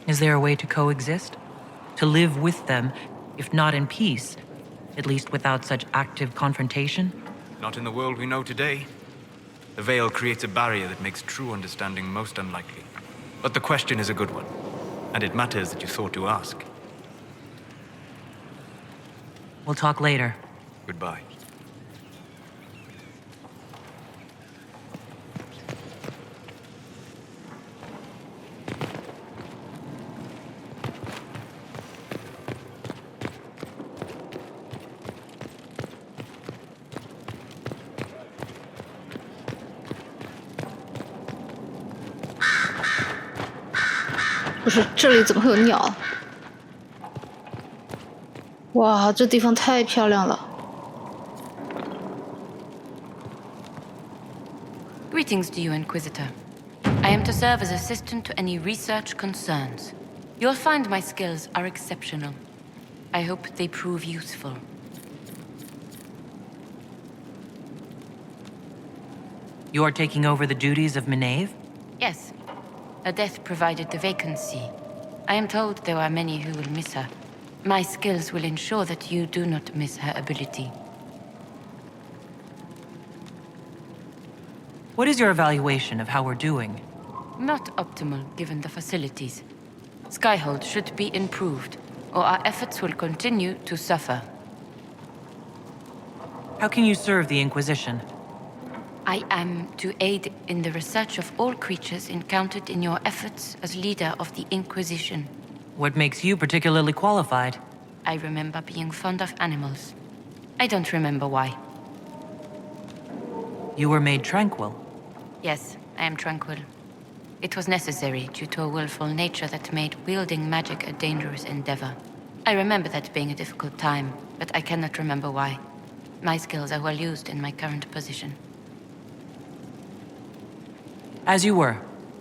[SPEAKER 6] Is there a way to coexist? To live with them, if not in peace, at least without such active confrontation?
[SPEAKER 8] Not in the world we know today. The veil creates a barrier that makes true understanding most unlikely. But the question is a good one, and it matters that you thought to ask.
[SPEAKER 6] We'll talk later.
[SPEAKER 8] Goodbye.
[SPEAKER 1] 不是，这里怎么会有鸟？哇，这地方太漂亮了。
[SPEAKER 9] Greetings to you, Inquisitor. I am to serve as assistant to any research concerns. You'll find my skills are exceptional. I hope they prove useful.
[SPEAKER 6] You are taking over the duties of Maenave?
[SPEAKER 9] Yes. Her death provided the vacancy. I am told there are many who will miss her. My skills will ensure that you do not miss her ability.
[SPEAKER 6] What is your evaluation of how we're doing?
[SPEAKER 9] Not optimal, given the facilities. Skyhold should be improved, or our efforts will continue to suffer.
[SPEAKER 6] How can you serve the Inquisition?
[SPEAKER 9] I am to aid in the research of all creatures encountered in your efforts as leader of the Inquisition.
[SPEAKER 6] What makes you particularly qualified?
[SPEAKER 9] I remember being fond of animals. I don't remember why.
[SPEAKER 6] You were made tranquil.
[SPEAKER 9] Yes, I am tranquil. It was necessary due to a willful nature that made wielding magic a dangerous endeavor. I remember that being a difficult time, but I cannot remember why. My skills are well used in my current position.
[SPEAKER 6] As you were.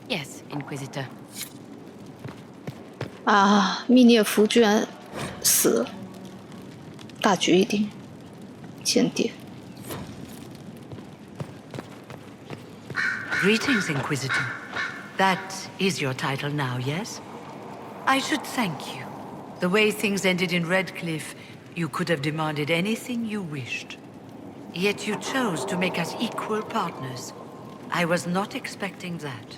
[SPEAKER 9] Yes, Inquisitor.
[SPEAKER 1] 啊，密涅夫居然死了，大局已定，间谍。
[SPEAKER 21] Greetings, Inquisitor. That is your title now, yes? I should thank you. The way things ended in Redcliffe, you could have demanded anything you wished. Yet you chose to make us equal partners. I was not expecting that.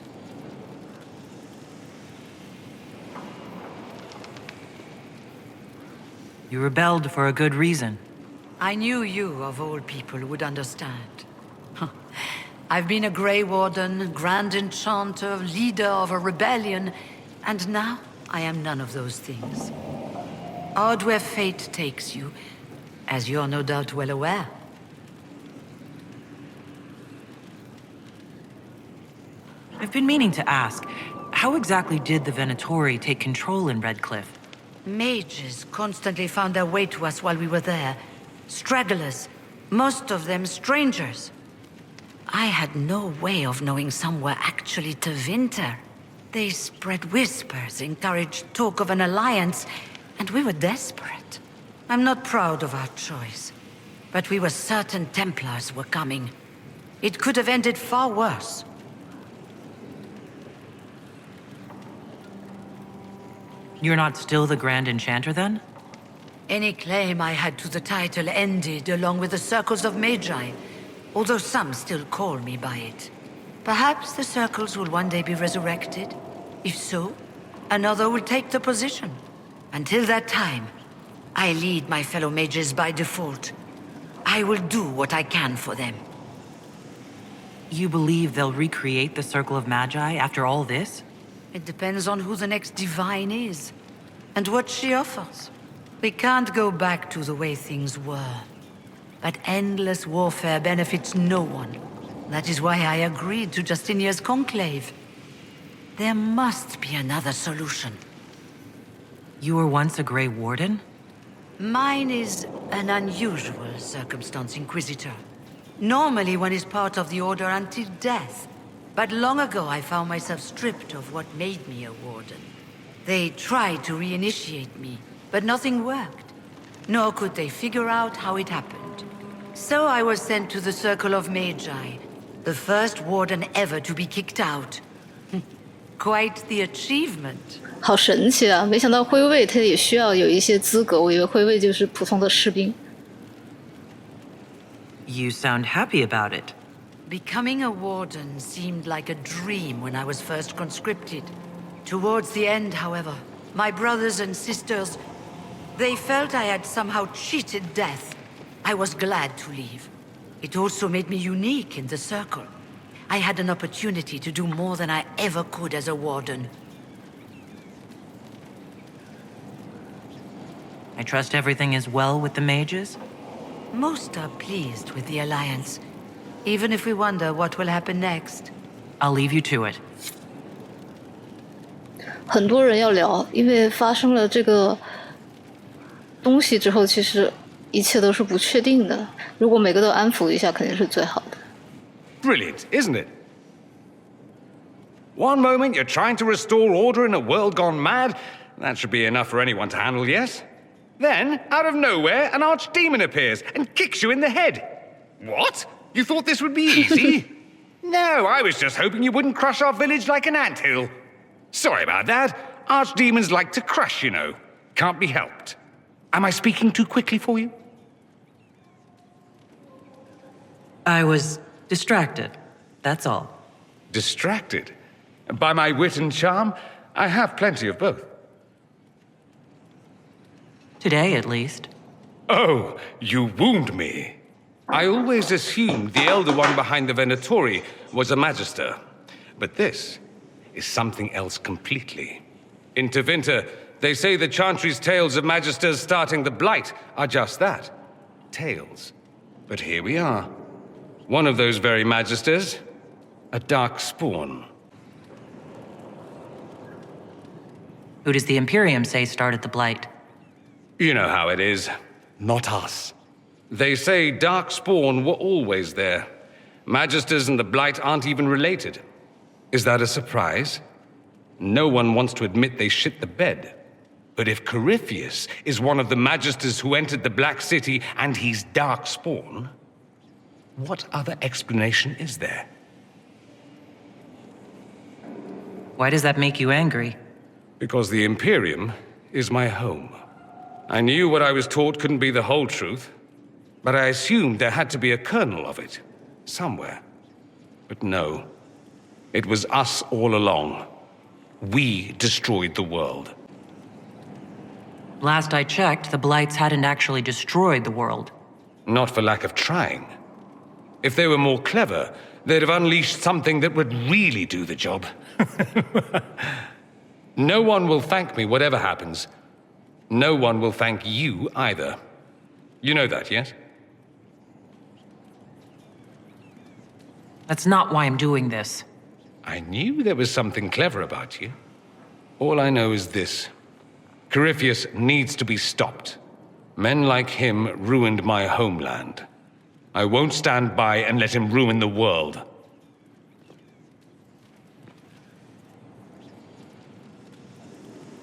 [SPEAKER 6] You rebelled for a good reason.
[SPEAKER 21] I knew you, of all people, would understand. I've been a Grey Warden, Grand Enchanter, leader of a rebellion, and now I am none of those things. Odd where fate takes you, as you're no doubt well aware.
[SPEAKER 6] I've been meaning to ask, how exactly did the Venatori take control in Redcliffe?
[SPEAKER 21] Mages constantly found their way to us while we were there. Stragglers, most of them strangers. I had no way of knowing some were actually Tevinter. They spread whispers, encouraged talk of an alliance, and we were desperate. I'm not proud of our choice, but we were certain Templars were coming. It could have ended far worse.
[SPEAKER 6] You're not still the Grand Enchanter, then?
[SPEAKER 21] Any claim I had to the title ended along with the Circles of Magi, although some still call me by it. Perhaps the Circles will one day be resurrected. If so, another will take the position. Until that time, I lead my fellow mages by default. I will do what I can for them.
[SPEAKER 6] You believe they'll recreate the Circle of Magi after all this?
[SPEAKER 21] It depends on who the next divine is, and what she offers. We can't go back to the way things were. But endless warfare benefits no one. That is why I agreed to Justinia's conclave. There must be another solution.
[SPEAKER 6] You were once a Grey Warden?
[SPEAKER 21] Mine is an unusual circumstance, Inquisitor. Normally one is part of the Order until death. But long ago I found myself stripped of what made me a Warden. They tried to reinitiate me, but nothing worked. Nor could they figure out how it happened. So I was sent to the Circle of Magi, the first Warden ever to be kicked out. Quite the achievement.
[SPEAKER 1] 好神奇啊！没想到徽卫他也需要有一些资格，我以为徽卫就是普通的士兵。
[SPEAKER 6] You sound happy about it.
[SPEAKER 21] Becoming a warden seemed like a dream when I was first conscripted. Towards the end, however, my brothers and sisters, they felt I had somehow cheated death. I was glad to leave. It also made me unique in the circle. I had an opportunity to do more than I ever could as a warden.
[SPEAKER 6] I trust everything is well with the mages?
[SPEAKER 21] Most are pleased with the alliance, even if we wonder what will happen next.
[SPEAKER 6] I'll leave you to it.
[SPEAKER 1] 很多人要聊，因为发生了这个东西之后，其实一切都是不确定的。如果每个都安抚一下，肯定是最好的。
[SPEAKER 10] Brilliant, isn't it? One moment you're trying to restore order in a world gone mad. That should be enough for anyone to handle, yes? Then, out of nowhere, an archdemon appears and kicks you in the head. What? You thought this would be easy? No, I was just hoping you wouldn't crush our village like an anthill. Sorry about that. Archdemons like to crush, you know. Can't be helped. Am I speaking too quickly for you?
[SPEAKER 6] I was distracted, that's all.
[SPEAKER 10] Distracted? By my wit and charm? I have plenty of both.
[SPEAKER 6] Today, at least.
[SPEAKER 10] Oh, you wound me. I always assumed the Elder One behind the Venatori was a Magister. But this is something else completely. In Tevinter, they say the Chantry's tales of Magisters starting the Blight are just that. Tales. But here we are. One of those very Magisters. A dark spawn.
[SPEAKER 6] Who does the Imperium say started the Blight?
[SPEAKER 10] You know how it is. Not us. They say Darkspawn were always there. Magisters and the Blight aren't even related. Is that a surprise? No one wants to admit they shit the bed. But if Corypheus is one of the Magisters who entered the Black City and he's Darkspawn, what other explanation is there?
[SPEAKER 6] Why does that make you angry?
[SPEAKER 10] Because the Imperium is my home. I knew what I was taught couldn't be the whole truth, but I assumed there had to be a kernel of it, somewhere. But no, it was us all along. We destroyed the world.
[SPEAKER 6] Last I checked, the Blights hadn't actually destroyed the world.
[SPEAKER 10] Not for lack of trying. If they were more clever, they'd have unleashed something that would really do the job. No one will thank me whatever happens. No one will thank you either. You know that, yes?
[SPEAKER 6] That's not why I'm doing this.
[SPEAKER 10] I knew there was something clever about you. All I know is this. Corypheus needs to be stopped. Men like him ruined my homeland. I won't stand by and let him ruin the world.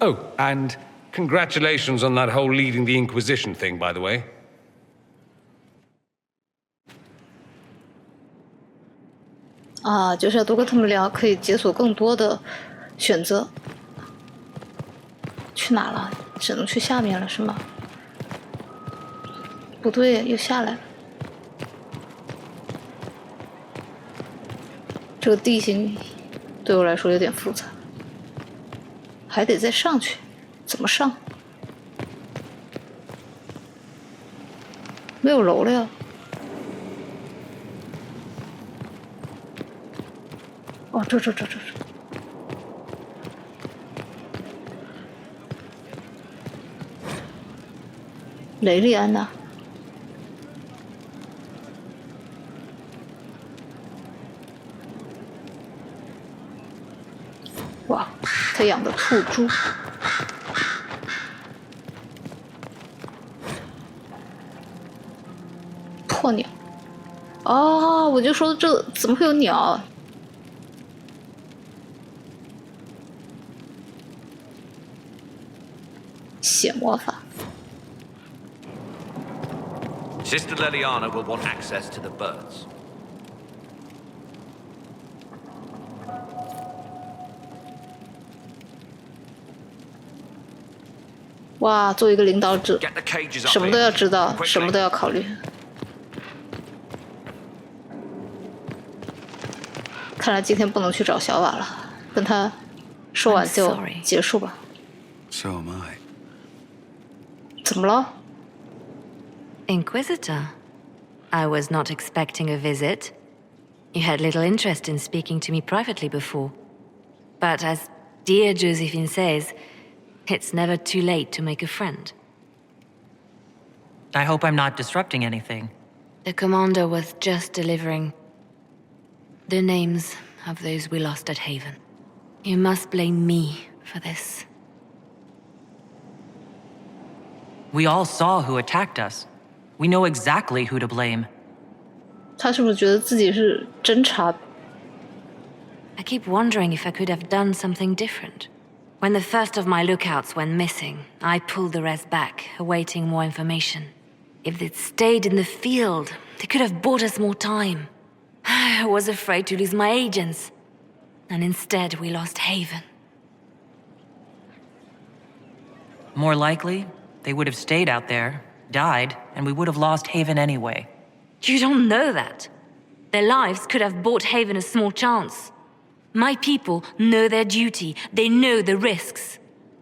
[SPEAKER 10] Oh, and congratulations on that whole leading the Inquisition thing, by the way.
[SPEAKER 1] 啊，就是要多跟他们聊，可以解锁更多的选择。去哪了？只能去下面了，是吗？不对，又下来了。这个地形对我来说有点复杂，还得再上去，怎么上？没有楼了呀。哦，这。雷利安娜。哇，他养的兔猪。破鸟。哦，我就说这怎么会有鸟啊？血魔法。
[SPEAKER 4] Sister Leliana will want access to the birds.
[SPEAKER 1] 哇，作为一个领导者，什么都要知道，什么都要考虑。看来今天不能去找小瓦了，跟他说完就结束吧。
[SPEAKER 2] So am I.
[SPEAKER 1] 怎么了？
[SPEAKER 22] Inquisitor, I was not expecting a visit. You had little interest in speaking to me privately before. But as dear Josephine says, it's never too late to make a friend.
[SPEAKER 6] I hope I'm not disrupting anything.
[SPEAKER 22] The commander was just delivering the names of those we lost at Haven. You must blame me for this.
[SPEAKER 6] We all saw who attacked us. We know exactly who to blame.
[SPEAKER 1] 他是不是觉得自己是侦察？
[SPEAKER 22] I keep wondering if I could have done something different. When the first of my lookouts went missing, I pulled the rest back, awaiting more information. If they'd stayed in the field, they could have bought us more time. I was afraid to lose my agents. And instead, we lost Haven.
[SPEAKER 6] More likely, they would have stayed out there, died, and we would have lost Haven anyway.
[SPEAKER 22] You don't know that. Their lives could have bought Haven a small chance. My people know their duty. They know the risks.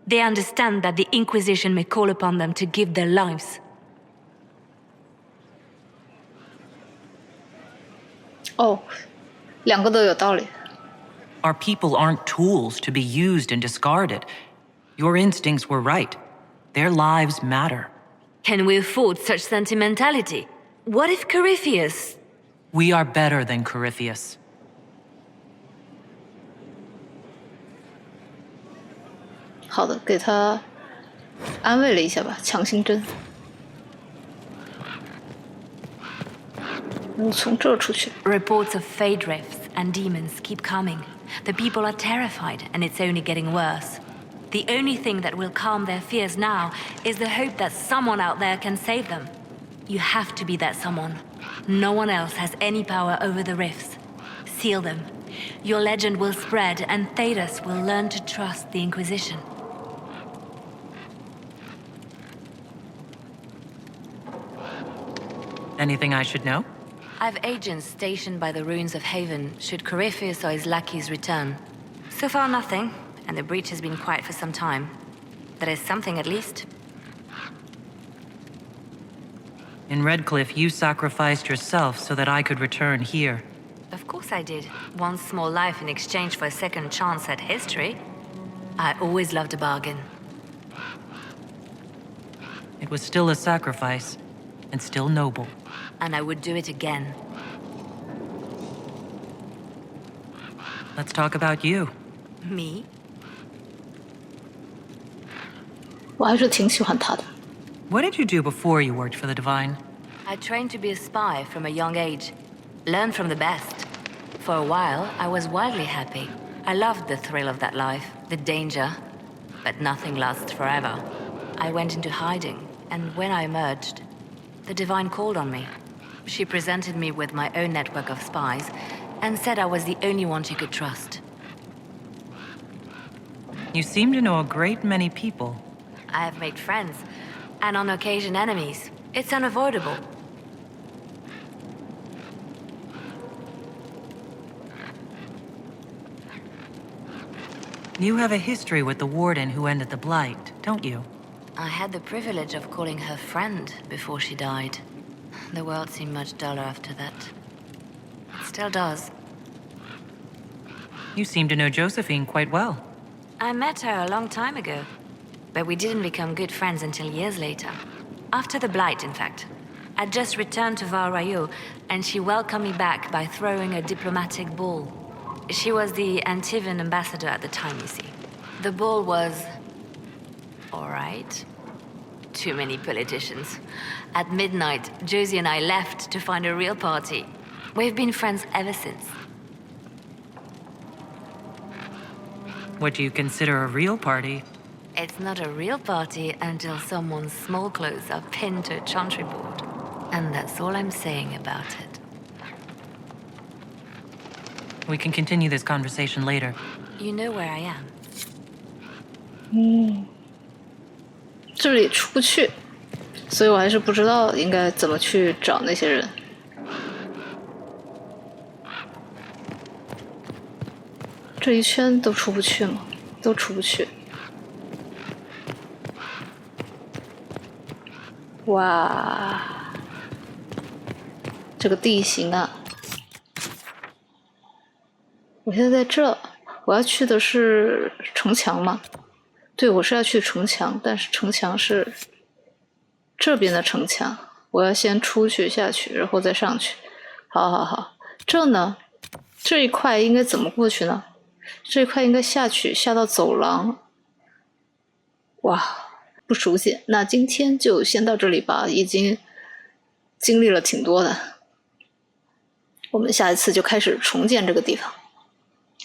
[SPEAKER 22] They understand that the Inquisition may call upon them to give their lives.
[SPEAKER 1] Oh, 两个都有道理。
[SPEAKER 6] Our people aren't tools to be used and discarded. Your instincts were right. Their lives matter.
[SPEAKER 22] Can we afford such sentimentality? What if Corypheus...
[SPEAKER 6] We are better than Corypheus.
[SPEAKER 1] 好的，给他安慰了一下吧，强心针。然后从这儿出去。
[SPEAKER 22] Reports of fade rifts and demons keep coming. The people are terrified, and it's only getting worse. The only thing that will calm their fears now is the hope that someone out there can save them. You have to be that someone. No one else has any power over the rifts. Seal them. Your legend will spread, and Thedas will learn to trust the Inquisition.
[SPEAKER 6] Anything I should know?
[SPEAKER 22] I've agents stationed by the ruins of Haven should Corypheus or his lackeys return. So far, nothing, and the breach has been quiet for some time. That is something, at least.
[SPEAKER 6] In Redcliffe, you sacrificed yourself so that I could return here.
[SPEAKER 22] Of course I did. One small life in exchange for a second chance at history. I always loved a bargain.
[SPEAKER 6] It was still a sacrifice, and still noble.
[SPEAKER 22] And I would do it again.
[SPEAKER 6] Let's talk about you.
[SPEAKER 22] Me?
[SPEAKER 1] 我还是挺喜欢他的。
[SPEAKER 6] What did you do before you worked for the Divine?
[SPEAKER 22] I trained to be a spy from a young age. Learned from the best. For a while, I was wildly happy. I loved the thrill of that life, the danger. But nothing lasts forever. I went into hiding, and when I emerged, the Divine called on me. She presented me with my own network of spies, and said I was the only one she could trust.
[SPEAKER 6] You seem to know a great many people.
[SPEAKER 22] I have made friends, and on occasion enemies. It's unavoidable.
[SPEAKER 6] You have a history with the Warden who ended the Blight, don't you?
[SPEAKER 22] I had the privilege of calling her friend before she died. The world seemed much duller after that. It still does.
[SPEAKER 6] You seem to know Josephine quite well.
[SPEAKER 22] I met her a long time ago, but we didn't become good friends until years later. After the Blight, in fact. I'd just returned to Val Rayo, and she welcomed me back by throwing a diplomatic ball. She was the Antivan ambassador at the time, you see. The ball was... all right. Too many politicians. At midnight, Josie and I left to find a real party. We've been friends ever since.
[SPEAKER 6] What do you consider a real party?
[SPEAKER 22] It's not a real party until someone's small clothes are pinned to a chantry board. And that's all I'm saying about it.
[SPEAKER 6] We can continue this conversation later.
[SPEAKER 22] You know where I am.
[SPEAKER 1] 这里出不去，所以我还是不知道应该怎么去找那些人。这一圈都出不去吗？都出不去。哇，这个地形啊！我现在在这，我要去的是城墙吗？对，我是要去城墙，但是城墙是这边的城墙，我要先出去下去，然后再上去。好，这呢？这一块应该怎么过去呢？这一块应该下去，下到走廊。哇，不熟悉。那今天就先到这里吧，已经经历了挺多的。我们下一次就开始重建这个地方。